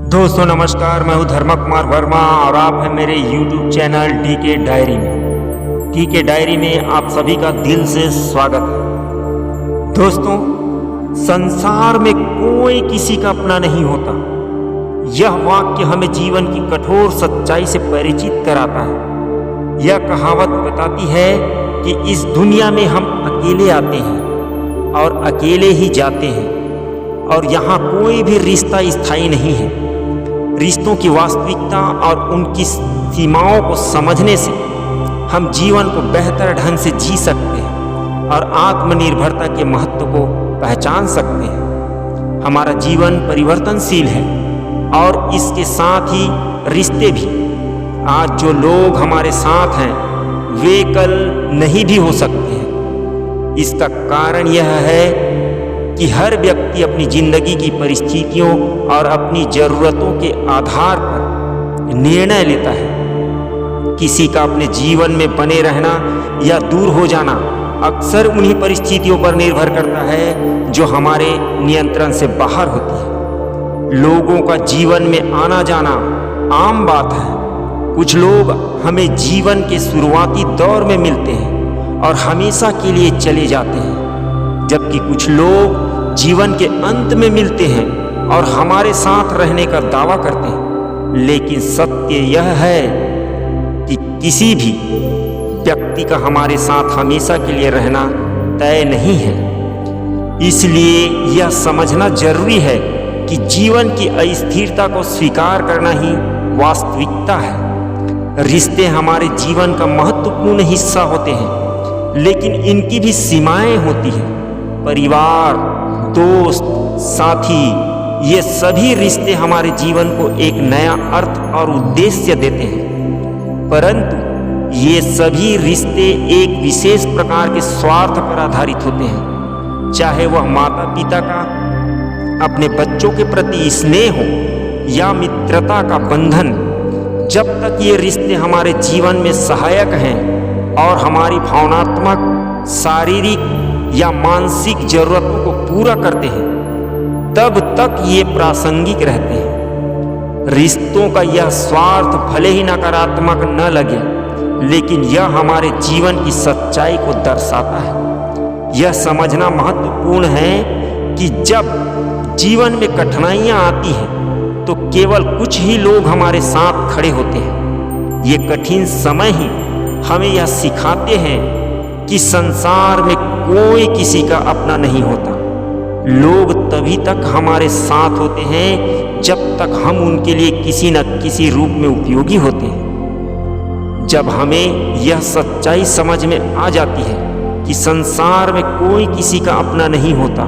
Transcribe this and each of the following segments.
दोस्तों नमस्कार, मैं हूं धर्म कुमार वर्मा और आप हैं मेरे YouTube चैनल DK डायरी में। DK डायरी में आप सभी का दिल से स्वागत है। दोस्तों, संसार में कोई किसी का अपना नहीं होता। यह वाक्य हमें जीवन की कठोर सच्चाई से परिचित कराता है। यह कहावत बताती है कि इस दुनिया में हम अकेले आते हैं और अकेले ही जाते हैं और यहाँ कोई भी रिश्ता स्थायी नहीं है। रिश्तों की वास्तविकता और उनकी सीमाओं को समझने से हम जीवन को बेहतर ढंग से जी सकते हैं और आत्मनिर्भरता के महत्व को पहचान सकते हैं। हमारा जीवन परिवर्तनशील है और इसके साथ ही रिश्ते भी। आज जो लोग हमारे साथ हैं वे कल नहीं भी हो सकते हैं। इसका कारण यह है कि हर व्यक्ति अपनी जिंदगी की परिस्थितियों और अपनी ज़रूरतों के आधार पर निर्णय लेता है। किसी का अपने जीवन में बने रहना या दूर हो जाना अक्सर उन्हीं परिस्थितियों पर निर्भर करता है जो हमारे नियंत्रण से बाहर होती है। लोगों का जीवन में आना जाना आम बात है। कुछ लोग हमें जीवन के शुरुआती दौर में मिलते हैं और हमेशा के लिए चले जाते हैं, जबकि कुछ लोग जीवन के अंत में मिलते हैं और हमारे साथ रहने का दावा करते हैं। लेकिन सत्य यह है कि किसी भी व्यक्ति का हमारे साथ हमेशा के लिए रहना तय नहीं है। इसलिए यह समझना जरूरी है कि जीवन की अस्थिरता को स्वीकार करना ही वास्तविकता है। रिश्ते हमारे जीवन का महत्वपूर्ण हिस्सा होते हैं, लेकिन इनकी भी सीमाएं होती हैं। परिवार, दोस्त, साथी, ये सभी रिश्ते हमारे जीवन को एक नया अर्थ और उद्देश्य देते हैं, परंतु ये सभी रिश्ते एक विशेष प्रकार के स्वार्थ पर आधारित होते हैं। चाहे वह माता पिता का अपने बच्चों के प्रति स्नेह हो या मित्रता का बंधन, जब तक ये रिश्ते हमारे जीवन में सहायक हैं और हमारी भावनात्मक, शारीरिक या मानसिक जरूरतों को पूरा करते हैं, तब तक ये प्रासंगिक रहते हैं। रिश्तों का यह स्वार्थ भले ही नकारात्मक न लगे, लेकिन यह हमारे जीवन की सच्चाई को दर्शाता है। यह समझना महत्वपूर्ण है कि जब जीवन में कठिनाइयां आती हैं तो केवल कुछ ही लोग हमारे साथ खड़े होते हैं। ये कठिन समय ही हमें यह सिखाते हैं कि संसार में कोई किसी का अपना नहीं होता। लोग तभी तक हमारे साथ होते हैं जब तक हम उनके लिए किसी न किसी रूप में उपयोगी होते हैं। जब हमें यह सच्चाई समझ में आ जाती है कि संसार में कोई किसी का अपना नहीं होता,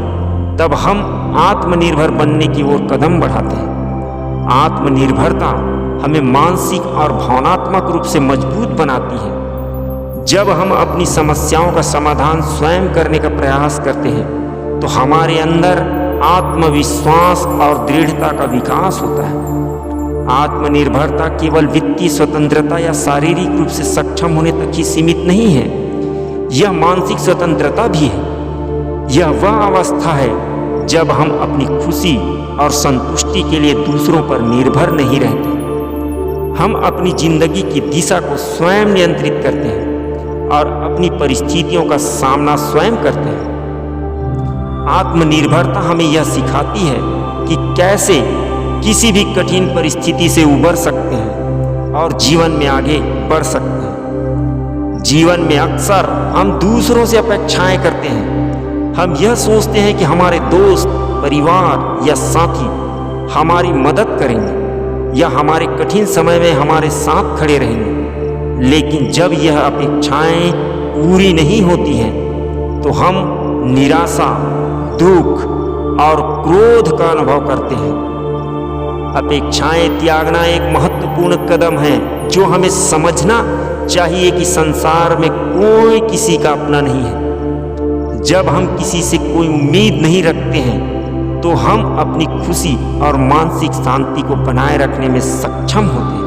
तब हम आत्मनिर्भर बनने की ओर कदम बढ़ाते हैं। आत्मनिर्भरता हमें मानसिक और भावनात्मक रूप से मजबूत बनाती है। जब हम अपनी समस्याओं का समाधान स्वयं करने का प्रयास करते हैं तो हमारे अंदर आत्मविश्वास और दृढ़ता का विकास होता है। आत्मनिर्भरता केवल वित्तीय स्वतंत्रता या शारीरिक रूप से सक्षम होने तक ही सीमित नहीं है, यह मानसिक स्वतंत्रता भी है। यह वह अवस्था है जब हम अपनी खुशी और संतुष्टि के लिए दूसरों पर निर्भर नहीं रहते। हम अपनी जिंदगी की दिशा को स्वयं नियंत्रित करते हैं और अपनी परिस्थितियों का सामना स्वयं करते हैं। आत्मनिर्भरता हमें यह सिखाती है कि कैसे किसी भी कठिन परिस्थिति से उबर सकते हैं और जीवन में आगे बढ़ सकते हैं। जीवन में अक्सर हम दूसरों से अपेक्षाएं करते हैं। हम यह सोचते हैं कि हमारे दोस्त, परिवार या साथी हमारी मदद करेंगे या हमारे कठिन समय में हमारे साथ खड़े रहेंगे। लेकिन जब यह अपेक्षाएं पूरी नहीं होती हैं तो हम निराशा, दुख और क्रोध का अनुभव करते हैं। अपेक्षाएं त्यागना एक महत्वपूर्ण कदम है जो हमें समझना चाहिए कि संसार में कोई किसी का अपना नहीं है। जब हम किसी से कोई उम्मीद नहीं रखते हैं तो हम अपनी खुशी और मानसिक शांति को बनाए रखने में सक्षम होते हैं।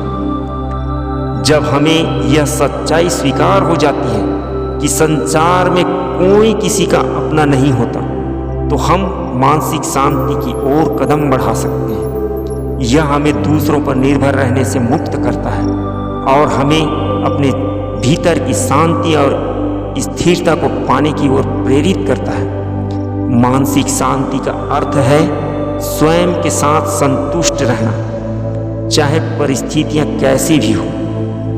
जब हमें यह सच्चाई स्वीकार हो जाती है कि संसार में कोई किसी का अपना नहीं होता, तो हम मानसिक शांति की ओर कदम बढ़ा सकते हैं। यह हमें दूसरों पर निर्भर रहने से मुक्त करता है और हमें अपने भीतर की शांति और स्थिरता को पाने की ओर प्रेरित करता है। मानसिक शांति का अर्थ है स्वयं के साथ संतुष्ट रहना, चाहे परिस्थितियां कैसी भी हो।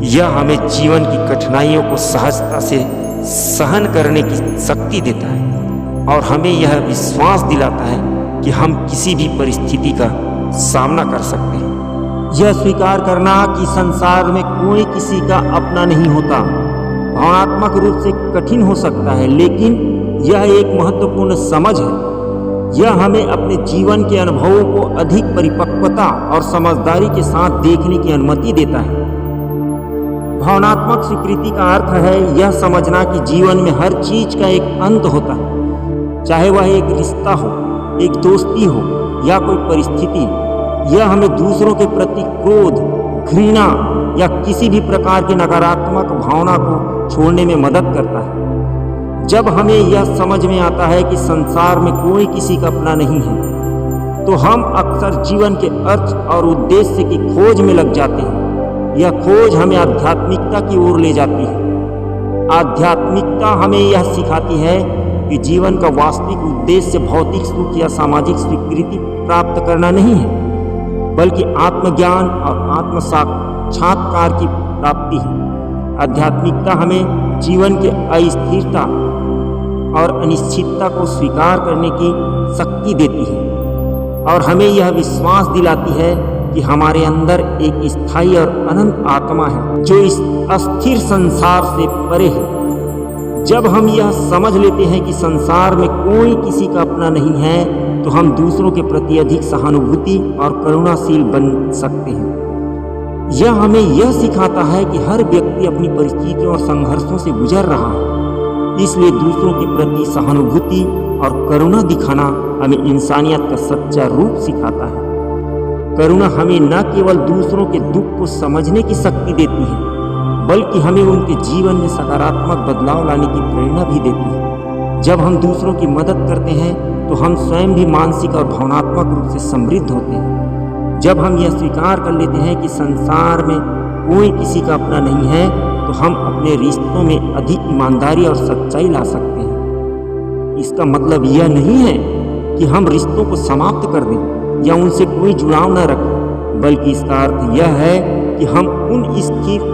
यह हमें जीवन की कठिनाइयों को सहजता से सहन करने की शक्ति देता है और हमें यह विश्वास दिलाता है कि हम किसी भी परिस्थिति का सामना कर सकते हैं। यह स्वीकार करना कि संसार में कोई किसी का अपना नहीं होता भावनात्मक रूप से कठिन हो सकता है, लेकिन यह एक महत्वपूर्ण समझ है। यह हमें अपने जीवन के अनुभवों को अधिक परिपक्वता और समझदारी के साथ देखने की अनुमति देता है। भावनात्मक स्वीकृति का अर्थ है यह समझना कि जीवन में हर चीज का एक अंत होता है, चाहे वह एक रिश्ता हो, एक दोस्ती हो या कोई परिस्थिति। यह हमें दूसरों के प्रति क्रोध, घृणा या किसी भी प्रकार की नकारात्मक भावना को छोड़ने में मदद करता है। जब हमें यह समझ में आता है कि संसार में कोई किसी का अपना नहीं है, तो हम अक्सर जीवन के अर्थ और उद्देश्य की खोज में लग जाते हैं। यह खोज हमें आध्यात्मिकता की ओर ले जाती है। आध्यात्मिकता हमें यह सिखाती है कि जीवन का वास्तविक उद्देश्य भौतिक सुख या सामाजिक स्वीकृति प्राप्त करना नहीं है, बल्कि आत्मज्ञान और आत्म साक्षात्कार की प्राप्ति है। आध्यात्मिकता हमें जीवन के अस्थिरता और अनिश्चितता को स्वीकार करने की शक्ति देती है और हमें यह विश्वास दिलाती है कि हमारे अंदर एक स्थायी और अनंत आत्मा है जो इस अस्थिर संसार से परे है। जब हम यह समझ लेते हैं कि संसार में कोई किसी का अपना नहीं है, तो हम दूसरों के प्रति अधिक सहानुभूति और करुणाशील बन सकते हैं। यह हमें यह सिखाता है कि हर व्यक्ति अपनी परिस्थितियों और संघर्षों से गुजर रहा है, इसलिए दूसरों के प्रति सहानुभूति और करुणा दिखाना हमें इंसानियत का सच्चा रूप सिखाता है। करुणा हमें न केवल दूसरों के दुख को समझने की शक्ति देती है, बल्कि हमें उनके जीवन में सकारात्मक बदलाव लाने की प्रेरणा भी देती है। जब हम दूसरों की मदद करते हैं तो हम स्वयं भी मानसिक और भावनात्मक रूप से समृद्ध होते हैं। जब हम यह स्वीकार कर लेते हैं कि संसार में कोई किसी का अपना नहीं है, तो हम अपने रिश्तों में अधिक ईमानदारी और सच्चाई ला सकते हैं। इसका मतलब यह नहीं है कि हम रिश्तों को समाप्त कर दें या उनसे कोई जुड़ाव न रखें, बल्कि इसका अर्थ यह है कि हम उन स्थिर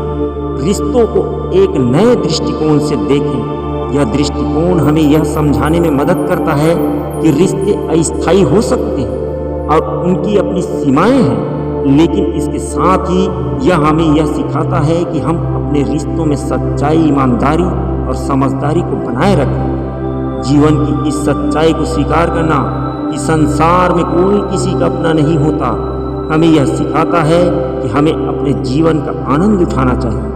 रिश्तों को एक नए दृष्टिकोण से देखें। यह दृष्टिकोण हमें यह समझाने में मदद करता है कि रिश्ते अस्थायी हो सकते हैं और उनकी अपनी सीमाएं हैं, लेकिन इसके साथ ही यह हमें यह सिखाता है कि हम अपने रिश्तों में सच्चाई, ईमानदारी और समझदारी को बनाए रखें। जीवन की इस सच्चाई को स्वीकार करना कि संसार में कोई किसी का अपना नहीं होता, हमें यह सिखाता है कि हमें अपने जीवन का आनंद उठाना चाहिए।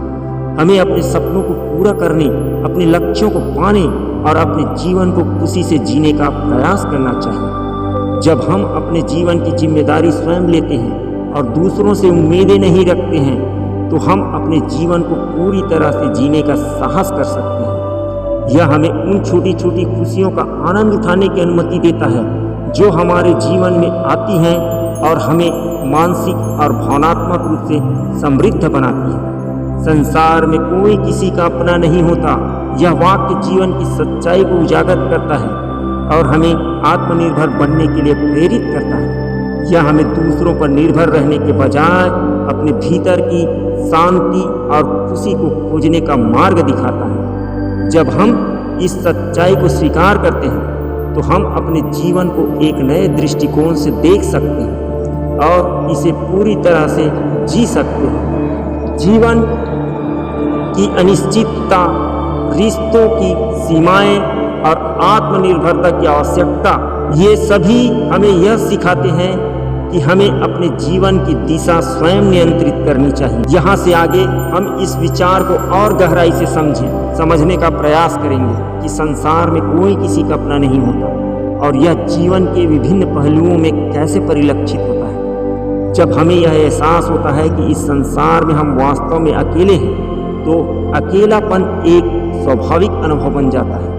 हमें अपने सपनों को पूरा करने, अपने लक्ष्यों को पाने और अपने जीवन को खुशी से जीने का प्रयास करना चाहिए। जब हम अपने जीवन की जिम्मेदारी स्वयं लेते हैं और दूसरों से उम्मीदें नहीं रखते हैं, तो हम अपने जीवन को पूरी तरह से जीने का साहस कर सकते हैं। यह हमें उन छोटी छोटी खुशियों का आनंद उठाने की अनुमति देता है जो हमारे जीवन में आती हैं और हमें मानसिक और भावनात्मक रूप से समृद्ध बनाती है। संसार में कोई किसी का अपना नहीं होता, यह वाक्य जीवन की सच्चाई को उजागर करता है और हमें आत्मनिर्भर बनने के लिए प्रेरित करता है। यह हमें दूसरों पर निर्भर रहने के बजाय अपने भीतर की शांति और खुशी को खोजने का मार्ग दिखाता है। जब हम इस सच्चाई को स्वीकार करते हैं, तो हम अपने जीवन को एक नए दृष्टिकोण से देख सकते हैं और इसे पूरी तरह से जी सकते हैं। जीवन की अनिश्चितता, रिश्तों की सीमाएं और आत्मनिर्भरता की आवश्यकता, ये सभी हमें यह सिखाते हैं कि हमें अपने जीवन की दिशा स्वयं नियंत्रित करनी चाहिए। यहाँ से आगे हम इस विचार को और गहराई से समझने का प्रयास करेंगे कि संसार में कोई किसी का अपना नहीं होता और यह जीवन के विभिन्न पहलुओं में कैसे परिलक्षित होता है। जब हमें यह एहसास होता है कि इस संसार में हम वास्तव में अकेले हैं, तो अकेलापन एक स्वाभाविक अनुभव बन जाता है।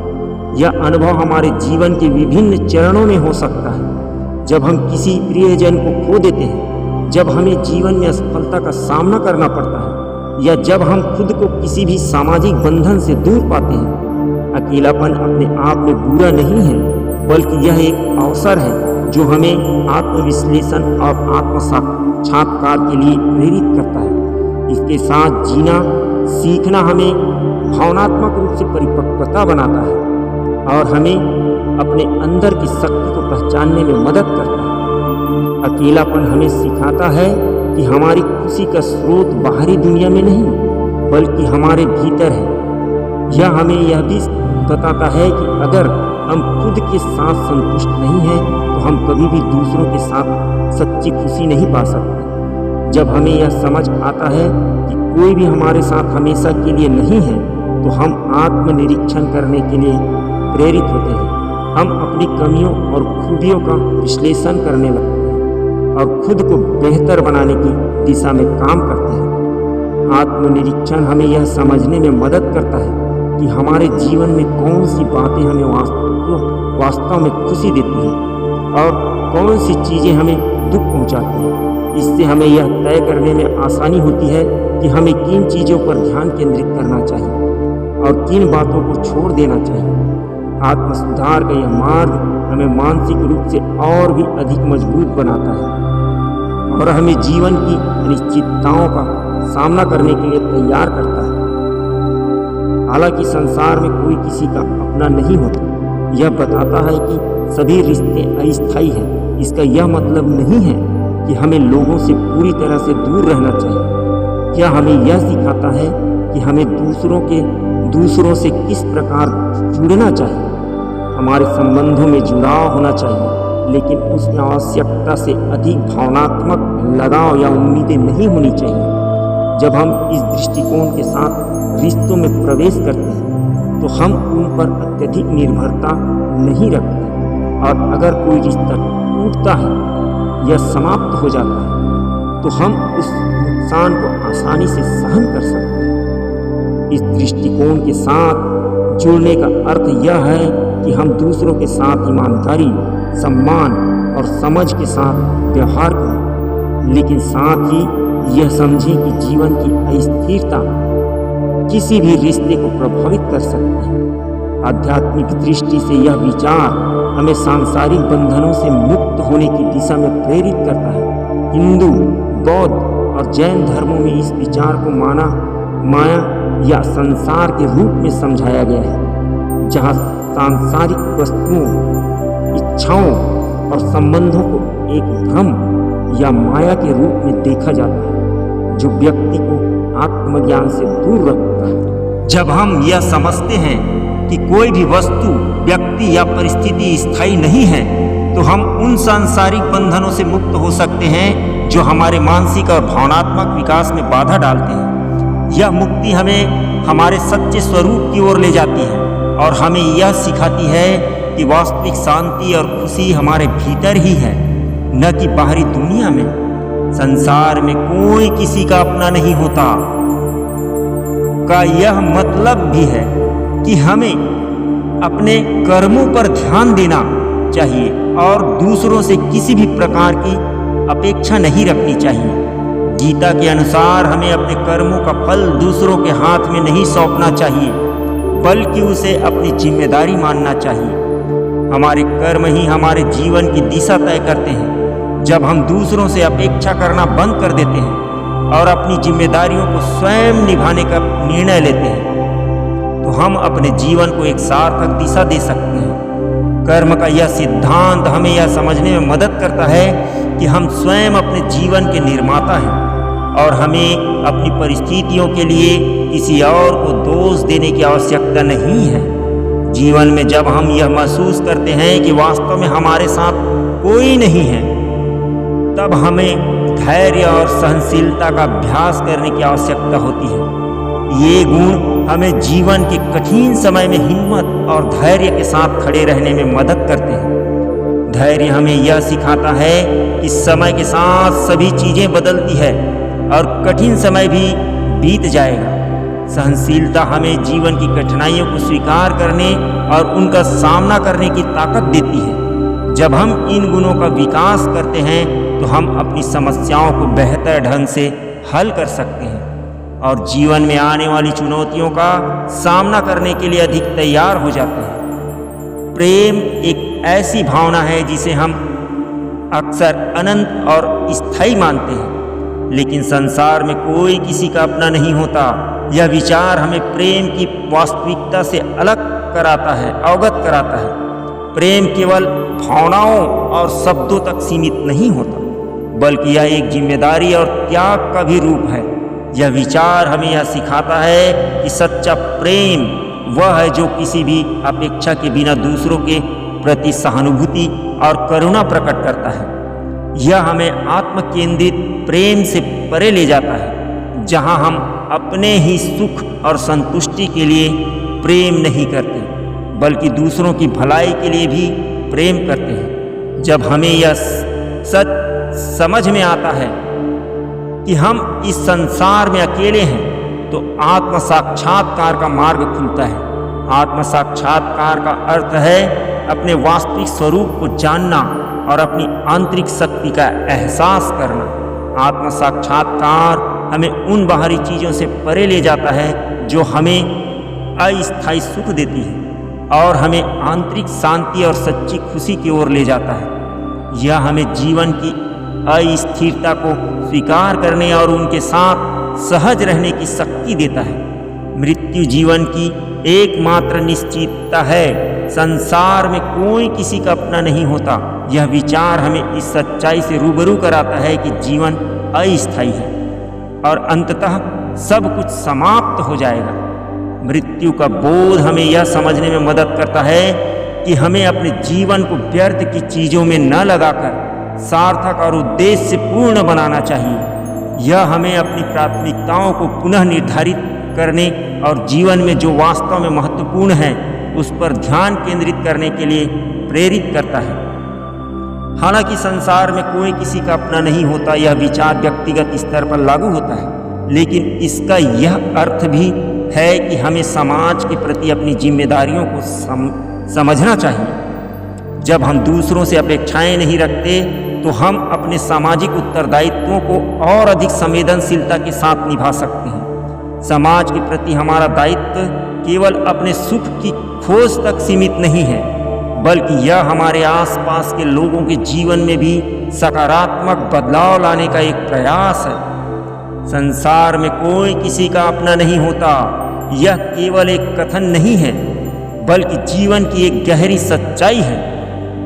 यह अनुभव हमारे जीवन के विभिन्न चरणों में हो सकता है। जब हम किसी प्रियजन को खो देते हैं, जब हमें जीवन में असफलता का सामना करना पड़ता है या जब हम खुद को किसी भी सामाजिक बंधन से दूर पाते हैं। अकेलापन अपने आप में बुरा नहीं है, बल्कि यह एक अवसर है जो हमें आत्मविश्लेषण और आत्म-साक्षात्कार के लिए प्रेरित करता है। इसके साथ जीना सीखना हमें भावनात्मक रूप से परिपक्वता बनाता है और हमें अपने अंदर की शक्ति को पहचानने में मदद करता है। अकेलापन हमें सिखाता है कि हमारी खुशी का स्रोत बाहरी दुनिया में नहीं, बल्कि हमारे भीतर है। यह हमें यह भी बताता है कि अगर हम खुद के साथ संतुष्ट नहीं हैं, तो हम कभी भी दूसरों के साथ सच्ची खुशी नहीं पा सकते। जब हमें यह समझ आता है कि कोई भी हमारे साथ हमेशा के लिए नहीं है, तो हम आत्मनिरीक्षण करने के लिए प्रेरित होते हैं। हम अपनी कमियों और खूबियों का विश्लेषण करने लगते हैं और खुद को बेहतर बनाने की दिशा में काम करते हैं। आत्मनिरीक्षण हमें यह समझने में मदद करता है कि हमारे जीवन में कौन सी बातें हमें वास्तव में खुशी देती हैं और कौन सी चीज़ें हमें दुख पहुंचाती हैं। इससे हमें यह तय करने में आसानी होती है कि हमें किन चीज़ों पर ध्यान केंद्रित करना चाहिए और किन बातों को छोड़ देना चाहिए। आत्मसुधार का यह मार्ग हमें मानसिक रूप से और भी अधिक मजबूत बनाता है और हमें जीवन की अनिश्चितताओं का सामना करने के लिए तैयार करता है। हालांकि संसार में कोई किसी का अपना नहीं होता, यह बताता है कि सभी रिश्ते अस्थायी हैं। इसका यह मतलब नहीं है कि हमें लोगों से पूरी तरह से दूर रहना चाहिए। यह हमें यह सिखाता है कि हमें दूसरों से किस प्रकार जुड़ना चाहिए। हमारे संबंधों में जुड़ाव होना चाहिए, लेकिन उसमें आवश्यकता से अधिक भावनात्मक लगाव या उम्मीदें नहीं होनी चाहिए। जब हम इस दृष्टिकोण के साथ रिश्तों में प्रवेश करते हैं, तो हम उन पर अत्यधिक निर्भरता नहीं रखते और अगर कोई रिश्ता टूटता है या समाप्त हो जाता है, तो हम उस नुकसान को आसानी से सहन कर सकते हैं। इस दृष्टिकोण के साथ जुड़ने का अर्थ यह है कि हम दूसरों के साथ ईमानदारी, सम्मान और समझ के साथ व्यवहार करें, लेकिन साथ ही यह समझें कि जीवन की अस्थिरता किसी भी रिश्ते को प्रभावित कर सकती है। आध्यात्मिक दृष्टि से यह विचार हमें सांसारिक बंधनों से मुक्त होने की दिशा में प्रेरित करता है। हिंदू, बौद्ध और जैन धर्मों में इस विचार को माया या संसार के रूप में समझाया गया है, जहाँ सांसारिक वस्तुओं, इच्छाओं और संबंधों को एक भ्रम या माया के रूप में देखा जाता है, जो व्यक्ति को आत्मज्ञान से दूर रखता है। जब हम यह समझते हैं कि कोई भी वस्तु, व्यक्ति या परिस्थिति स्थायी नहीं है, तो हम उन सांसारिक बंधनों से मुक्त हो सकते हैं जो हमारे मानसिक और भावनात्मक विकास में बाधा डालते हैं। यह मुक्ति हमें हमारे सच्चे स्वरूप की ओर ले जाती है और हमें यह सिखाती है कि वास्तविक शांति और खुशी हमारे भीतर ही है, न कि बाहरी दुनिया में। संसार में कोई किसी का अपना नहीं होता का यह मतलब भी है कि हमें अपने कर्मों पर ध्यान देना चाहिए और दूसरों से किसी भी प्रकार की अपेक्षा नहीं रखनी चाहिए। गीता के अनुसार हमें अपने कर्मों का फल दूसरों के हाथ में नहीं सौंपना चाहिए, बल्कि उसे अपनी जिम्मेदारी मानना चाहिए। हमारे कर्म ही हमारे जीवन की दिशा तय करते हैं। जब हम दूसरों से अपेक्षा करना बंद कर देते हैं और अपनी जिम्मेदारियों को स्वयं निभाने का निर्णय लेते हैं, तो हम अपने जीवन को एक सार्थक दिशा दे सकते हैं। कर्म का यह सिद्धांत हमें यह समझने में मदद करता है कि हम स्वयं अपने जीवन के निर्माता हैं और हमें अपनी परिस्थितियों के लिए किसी और को दोष देने की आवश्यकता नहीं है। जीवन में जब हम यह महसूस करते हैं कि वास्तव में हमारे साथ कोई नहीं है, तब हमें धैर्य और सहनशीलता का अभ्यास करने की आवश्यकता होती है। ये गुण हमें जीवन के कठिन समय में हिम्मत और धैर्य के साथ खड़े रहने में मदद करते हैं। धैर्य हमें यह सिखाता है कि समय के साथ सभी चीज़ें बदलती है और कठिन समय भी बीत जाएगा। सहनशीलता हमें जीवन की कठिनाइयों को स्वीकार करने और उनका सामना करने की ताकत देती है। जब हम इन गुणों का विकास करते हैं तो हम अपनी समस्याओं को बेहतर ढंग से हल कर सकते हैं और जीवन में आने वाली चुनौतियों का सामना करने के लिए अधिक तैयार हो जाते हैं। प्रेम एक ऐसी भावना है जिसे हम अक्सर अनंत और स्थायी मानते हैं, लेकिन संसार में कोई किसी का अपना नहीं होता। यह विचार हमें प्रेम की वास्तविकता से अलग कराता है, अवगत कराता है। प्रेम केवल भावनाओं और शब्दों तक सीमित नहीं होता, बल्कि यह एक जिम्मेदारी और त्याग का भी रूप है। यह विचार हमें यह सिखाता है कि सच्चा प्रेम वह है जो किसी भी अपेक्षा के बिना दूसरों के प्रति सहानुभूति और करुणा प्रकट करता है। यह हमें आत्म केंद्रित प्रेम से परे ले जाता है, जहां हम अपने ही सुख और संतुष्टि के लिए प्रेम नहीं करते, बल्कि दूसरों की भलाई के लिए भी प्रेम करते हैं। जब हमें यह सच समझ में आता है कि हम इस संसार में अकेले हैं, तो आत्म साक्षात्कार का मार्ग खुलता है। आत्म साक्षात्कार का अर्थ है अपने वास्तविक स्वरूप को जानना और अपनी आंतरिक शक्ति का एहसास करना। आत्म साक्षात्कार हमें उन बाहरी चीज़ों से परे ले जाता है जो हमें अस्थायी सुख देती है और हमें आंतरिक शांति और सच्ची खुशी की ओर ले जाता है। यह हमें जीवन की अस्थिरता को स्वीकार करने और उनके साथ सहज रहने की शक्ति देता है। मृत्यु जीवन की एकमात्र निश्चितता है। संसार में कोई किसी का अपना नहीं होता। यह विचार हमें इस सच्चाई से रूबरू कराता है कि जीवन अस्थायी है और अंततः सब कुछ समाप्त हो जाएगा। मृत्यु का बोध हमें यह समझने में मदद करता है कि हमें अपने जीवन को व्यर्थ की चीज़ों में न लगाकर सार्थक और उद्देश्य पूर्ण बनाना चाहिए। यह हमें अपनी प्राथमिकताओं को पुनः निर्धारित करने और जीवन में जो वास्तव में महत्वपूर्ण है उस पर ध्यान केंद्रित करने के लिए प्रेरित करता है। हालांकि संसार में कोई किसी का अपना नहीं होता, यह विचार व्यक्तिगत स्तर पर लागू होता है, लेकिन इसका यह अर्थ भी है कि हमें समाज के प्रति अपनी जिम्मेदारियों को समझना चाहिए। जब हम दूसरों से अपेक्षाएं नहीं रखते तो हम अपने सामाजिक उत्तरदायित्वों को और अधिक संवेदनशीलता के साथ निभा सकते हैं। समाज के प्रति हमारा दायित्व केवल अपने सुख की खोज तक सीमित नहीं है, बल्कि यह हमारे आसपास के लोगों के जीवन में भी सकारात्मक बदलाव लाने का एक प्रयास है। संसार में कोई किसी का अपना नहीं होता, यह केवल एक कथन नहीं है, बल्कि जीवन की एक गहरी सच्चाई है।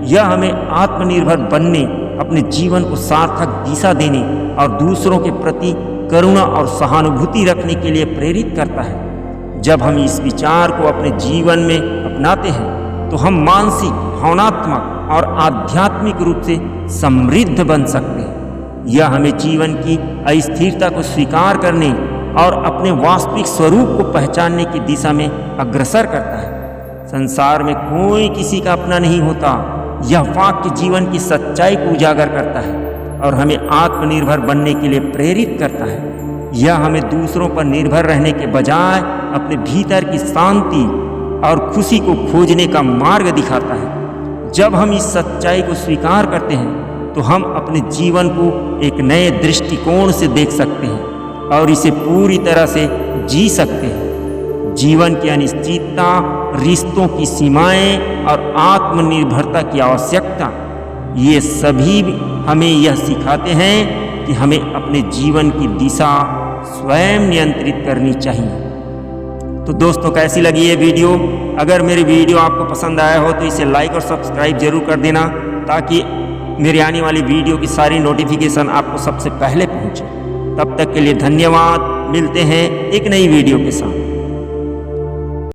यह हमें आत्मनिर्भर बनने, अपने जीवन को सार्थक दिशा देने और दूसरों के प्रति करुणा और सहानुभूति रखने के लिए प्रेरित करता है। जब हम इस विचार को अपने जीवन में अपनाते हैं तो हम मानसिक, भावनात्मक और आध्यात्मिक रूप से समृद्ध बन सकते हैं। यह हमें जीवन की अस्थिरता को स्वीकार करने और अपने वास्तविक स्वरूप को पहचानने की दिशा में अग्रसर करता है। संसार में कोई किसी का अपना नहीं होता, यह वाक्य जीवन की सच्चाई को उजागर करता है और हमें आत्मनिर्भर बनने के लिए प्रेरित करता है। यह हमें दूसरों पर निर्भर रहने के बजाय अपने भीतर की शांति और खुशी को खोजने का मार्ग दिखाता है। जब हम इस सच्चाई को स्वीकार करते हैं तो हम अपने जीवन को एक नए दृष्टिकोण से देख सकते हैं और इसे पूरी तरह से जी सकते हैं। जीवन की अनिश्चितता, रिश्तों की सीमाएं और आत्मनिर्भरता की आवश्यकता, ये सभी हमें यह सिखाते हैं कि हमें अपने जीवन की दिशा स्वयं नियंत्रित करनी चाहिए। तो दोस्तों, कैसी लगी ये वीडियो? अगर मेरी वीडियो आपको पसंद आया हो तो इसे लाइक और सब्सक्राइब जरूर कर देना, ताकि मेरी आने वाली वीडियो की सारी नोटिफिकेशन आपको सबसे पहले पहुंचे। तब तक के लिए धन्यवाद। मिलते हैं एक नई वीडियो के साथ।